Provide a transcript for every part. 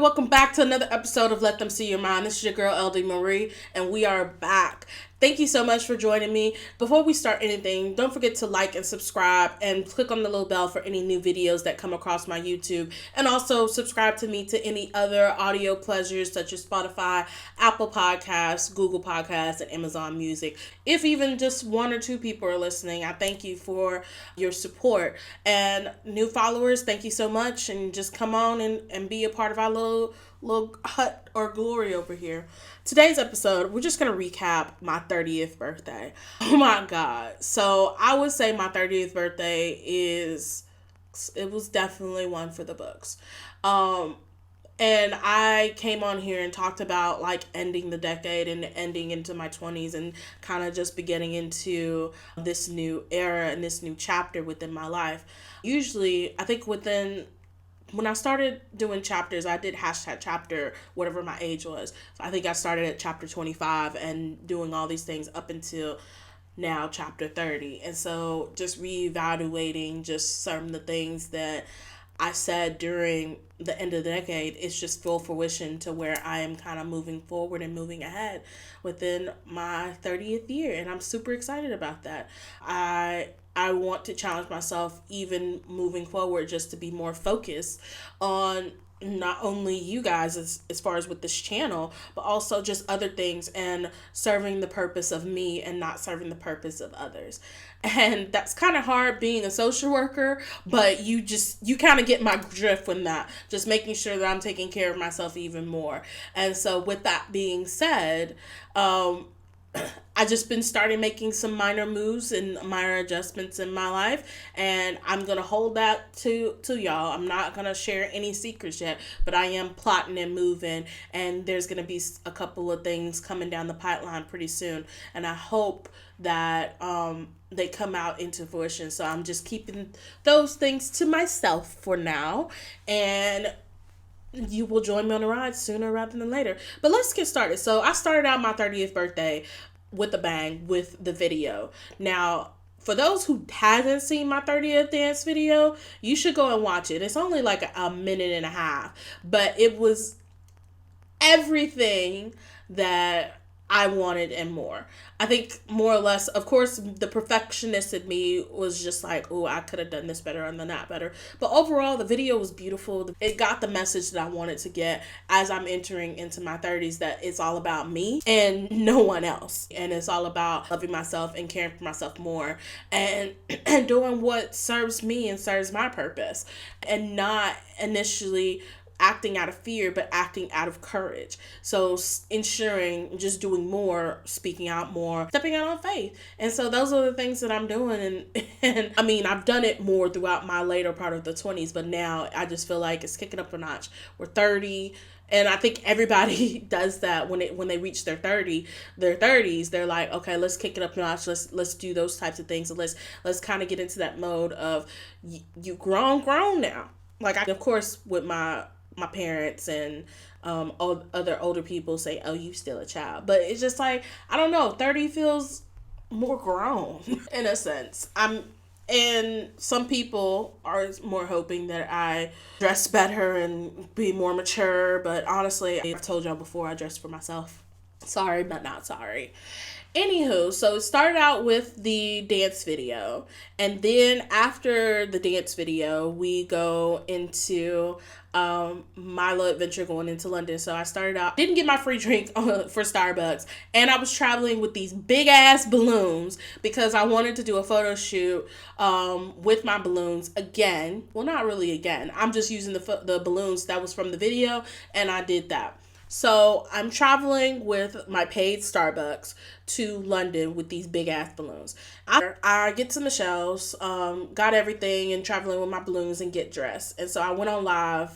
welcome back to another episode of Let Them See Your Mind. This is your girl, LD Marie, and we are back. Thank you so much for joining me. Before we start anything, don't forget to like and subscribe and click on the little bell for any new videos that come across my YouTube. And also subscribe to me to any other audio pleasures such as Spotify, Apple Podcasts, Google Podcasts, and Amazon Music. If even just one or two people are listening, I thank you for your support. And new followers, thank you so much. And just come on and be a part of our little hut or glory over here. Today's episode, we're just going to recap my 30th birthday. Oh my God. So I would say my 30th birthday it was definitely one for the books. And I came on here and talked about like ending the decade and ending into my 20s and kind of just beginning into this new era and this new chapter within my life. Usually, I think when I started doing chapters, I did #chapter, whatever my age was. So I think I started at chapter 25 and doing all these things up until now, chapter 30. And so just reevaluating just some of the things that I said during the end of the decade, it's just full fruition to where I am kind of moving forward and moving ahead within my 30th year. And I'm super excited about that. I want to challenge myself even moving forward just to be more focused on not only you guys as far as with this channel, but also just other things and serving the purpose of me and not serving the purpose of others. And that's kind of hard being a social worker, but you kind of get my drift from that, just making sure that I'm taking care of myself even more. And so with that being said, I just been starting making some minor moves and minor adjustments in my life, and I'm gonna hold that to y'all. I'm not gonna share any secrets yet, but I am plotting and moving, and there's gonna be a couple of things coming down the pipeline pretty soon, and I hope that they come out into fruition. So I'm just keeping those things to myself for now, and you will join me on the ride sooner rather than later. But let's get started. So I started out my 30th birthday with a bang with the video. Now, for those who hasn't seen my 30th dance video, you should go and watch it. It's only like a minute and a half, but it was everything that I wanted and more. I think more or less, of course, the perfectionist in me was just like, oh, I could have done this better and done that better. But overall, the video was beautiful. It got the message that I wanted to get as I'm entering into my 30s, that it's all about me and no one else. And it's all about loving myself and caring for myself more and doing what serves me and serves my purpose, and not initially acting out of fear, but acting out of courage. So ensuring just doing more, speaking out more, stepping out on faith. And so those are the things that I'm doing. And I mean, I've done it more throughout my later part of the 20s, but now I just feel like it's kicking up a notch. We're 30. And I think everybody does that when they reach their 30s. They're like, okay, let's kick it up a notch. Let's do those types of things. And let's kind of get into that mode of you grown now. Like, of course, with my parents and other older people say, oh, you still a child. But it's just like, I don't know, 30 feels more grown in a sense. And some people are more hoping that I dress better and be more mature. But honestly, I've told y'all before, I dress for myself. Sorry, but not sorry. Anywho, so it started out with the dance video, and then after the dance video, we go into my little adventure going into London. So I started out, didn't get my free drink for Starbucks, and I was traveling with these big ass balloons because I wanted to do a photo shoot with my balloons again. Well, not really again. I'm just using the balloons that was from the video, and I did that. So I'm traveling with my paid Starbucks to London with these big ass balloons. I get to Michelle's, got everything and traveling with my balloons and get dressed. And so I went on live,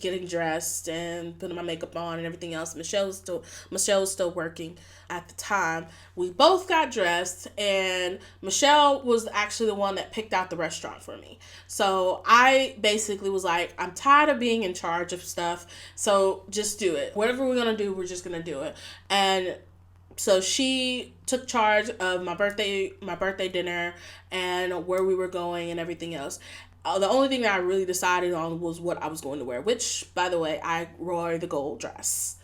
getting dressed and putting my makeup on and everything else. Michelle was still working at the time. We both got dressed, and Michelle was actually the one that picked out the restaurant for me. So I basically was like, I'm tired of being in charge of stuff, so just do it. Whatever we're gonna do, we're just gonna do it. And so she took charge of my birthday dinner and where we were going and everything else. The only thing that I really decided on was what I was going to wear, which, by the way, I wore the gold dress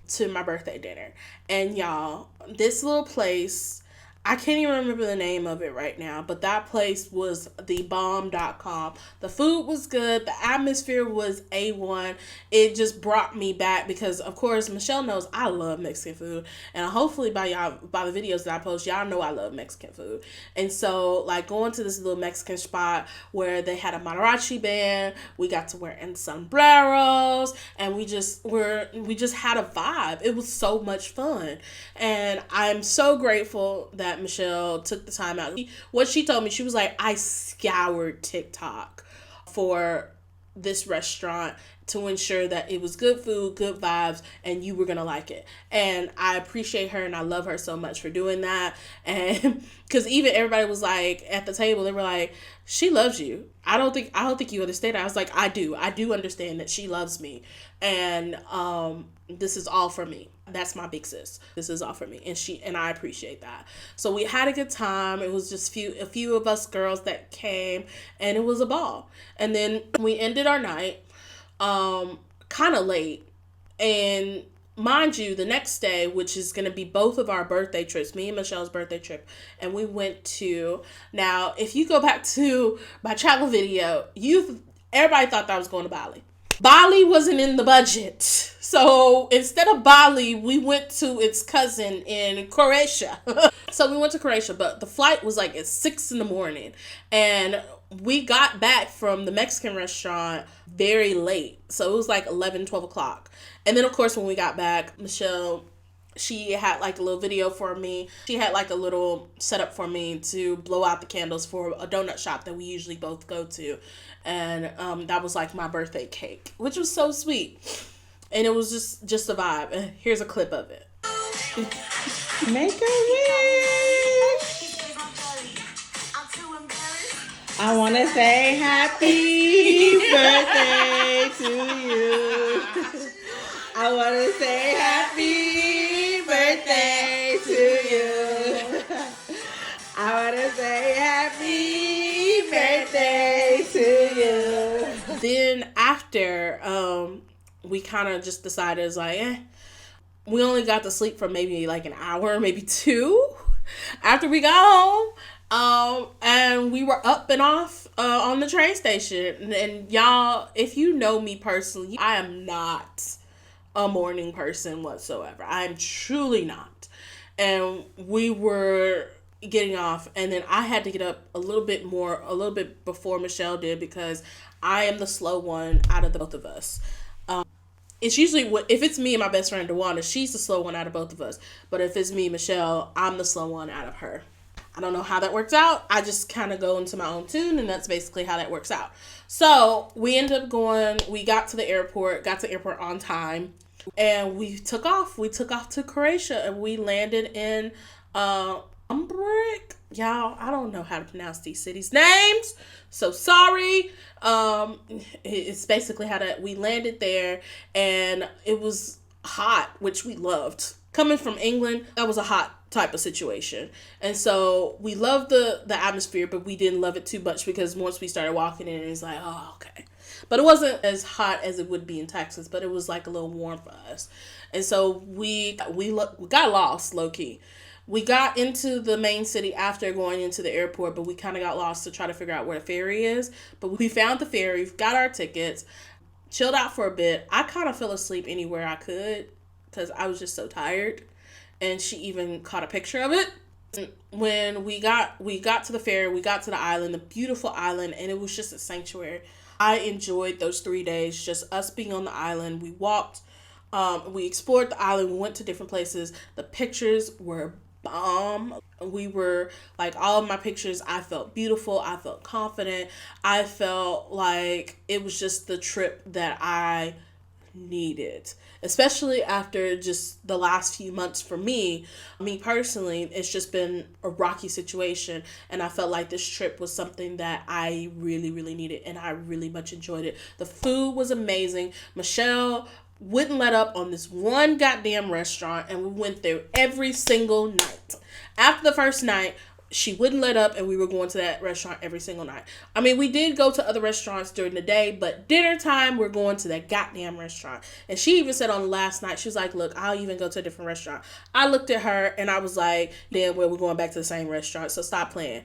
to my birthday dinner. And y'all, this little place, I can't even remember the name of it right now, but that place was thebomb.com. The food was good. The atmosphere was A1. It just brought me back because, of course, Michelle knows I love Mexican food. And hopefully by the videos that I post, y'all know I love Mexican food. And so, like, going to this little Mexican spot where they had a mariachi band, we got to wear sombreros, and we just had a vibe. It was so much fun. And I'm so grateful that Michelle took the time out. What she told me, she was like, I scoured TikTok for this restaurant to ensure that it was good food, good vibes, and you were gonna like it. And I appreciate her and I love her so much for doing that. And because even everybody was like at the table, they were like, she loves you. I don't think you understand. I was like, I do understand that she loves me, and this is all for me. That's my big sis. This is all for me, and I appreciate that. So we had a good time. It was just a few of us girls that came, and it was a ball. And then we ended our night kind of late, and mind you, the next day, which is going to be both of our birthday trips, me and Michelle's birthday trip, and we went to, now, if you go back to my travel video, everybody thought that I was going to Bali. Bali wasn't in the budget. So instead of Bali, we went to its cousin in Croatia. So we went to Croatia, but the flight was like at 6 a.m. And we got back from the Mexican restaurant very late. So it was like 11, 12 o'clock. And then, of course, when we got back, Michelle, she had like a little video for me. She had like a little setup for me to blow out the candles for a donut shop that we usually both go to. And that was like my birthday cake, which was so sweet. And it was just a vibe. And here's a clip of it. Make a wish. I want to say happy birthday to you. I want to say happy birthday to you. I want to say happy birthday to you. Then after, we kind of just decided, it's like, we only got to sleep for maybe like an hour, maybe 2 after we got home. And we were up and off on the train station. And y'all, if you know me personally, I am not a morning person whatsoever. I am truly not. And we were getting off, and then I had to get up a little bit before Michelle did, because I am the slow one out of the both of us. It's usually if it's me and my best friend Dewana, she's the slow one out of both of us. But if it's me, Michelle, I'm the slow one out of her. I don't know how that works out. I just kind of go into my own tune, and that's basically how that works out. So we ended up going. We got to the airport on time, and we took off. We took off to Croatia, and we landed in Umbrick. Y'all, I don't know how to pronounce these cities' names, so sorry. It's basically how that we landed there, and it was hot, which we loved. Coming from England, that was a hot type of situation, and so we loved the atmosphere, but we didn't love it too much, because once we started walking in, it's like, oh, okay. But it wasn't as hot as it would be in Texas, but it was like a little warm for us, and so we got lost low key. We got into the main city after going into the airport, but we kind of got lost to try to figure out where the ferry is. But we found the ferry, got our tickets, chilled out for a bit. I kind of fell asleep anywhere I could because I was just so tired. And she even caught a picture of it. When we got to the ferry, we got to the island, the beautiful island, and it was just a sanctuary. I enjoyed those 3 days, just us being on the island. We walked, we explored the island, we went to different places. The pictures were bomb. We were like, all of my pictures, I felt beautiful, I felt confident, I felt like it was just the trip that I needed, especially after just the last few months. For me personally, it's just been a rocky situation, and I felt like this trip was something that I really, really needed, and I really much enjoyed it. The food was amazing. Michelle wouldn't let up on this one goddamn restaurant, and we went there every single night. After the first night, she wouldn't let up, and we were going to that restaurant every single night. I mean, we did go to other restaurants during the day, but dinner time, we're going to that goddamn restaurant. And she even said on the last night, she was like, look, I'll even go to a different restaurant. I looked at her, and I was like, damn, well, we're going back to the same restaurant, so stop playing.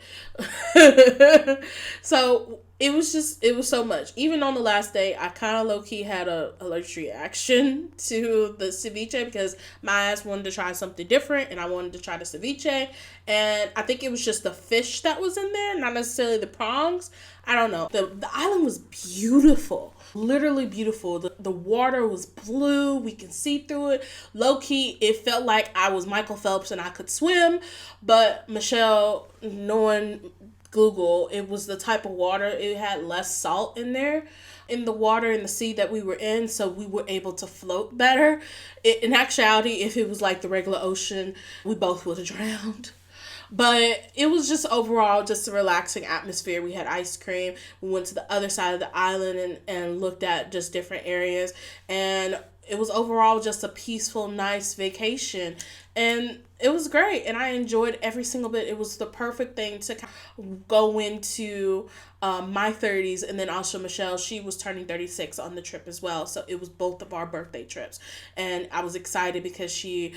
So it was so much. Even on the last day, I kind of low-key had a allergic reaction to the ceviche because my ass wanted to try something different, and I wanted to try the ceviche. And I think it was just the fish that was in there, not necessarily the prongs. I don't know. The island was beautiful. Literally beautiful. The water was blue. We can see through it. Low-key, it felt like I was Michael Phelps and I could swim. But Michelle, knowing Google, it was the type of water, it had less salt in there in the water in the sea that we were in, so we were able to float better. In actuality, if it was like the regular ocean, we both would have drowned. But it was just overall just a relaxing atmosphere. We had ice cream. We went to the other side of the island and looked at just different areas. And it was overall just a peaceful, nice vacation. And it was great. And I enjoyed every single bit. It was the perfect thing to go into my 30s. And then also Michelle, she was turning 36 on the trip as well. So it was both of our birthday trips. And I was excited because she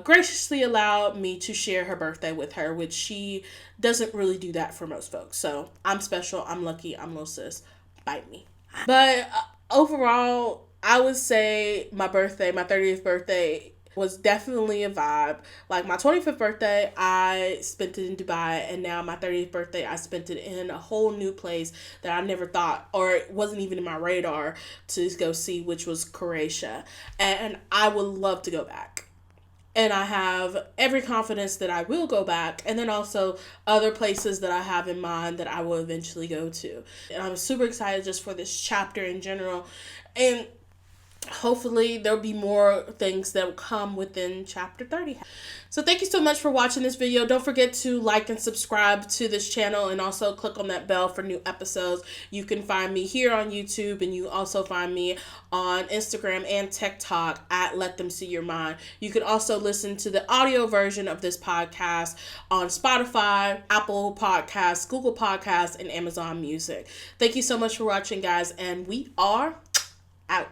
graciously allowed me to share her birthday with her, which she doesn't really do that for most folks. So I'm special. I'm lucky. I'm little sis. Bite me. But overall, I would say my 30th birthday, was definitely a vibe. Like my 25th birthday, I spent it in Dubai, and now my 30th birthday, I spent it in a whole new place that I never thought, or it wasn't even in my radar to go see, which was Croatia. And I would love to go back. And I have every confidence that I will go back. And then also other places that I have in mind that I will eventually go to. And I'm super excited just for this chapter in general. And hopefully there'll be more things that will come within chapter 30. So thank you so much for watching this video. Don't forget to like and subscribe to this channel, and also click on that bell for new episodes. You can find me here on YouTube, and you also find me on Instagram and TikTok at Let Them See Your Mind. You can also listen to the audio version of this podcast on Spotify, Apple Podcasts, Google Podcasts, and Amazon Music. Thank you so much for watching, guys, and we are out.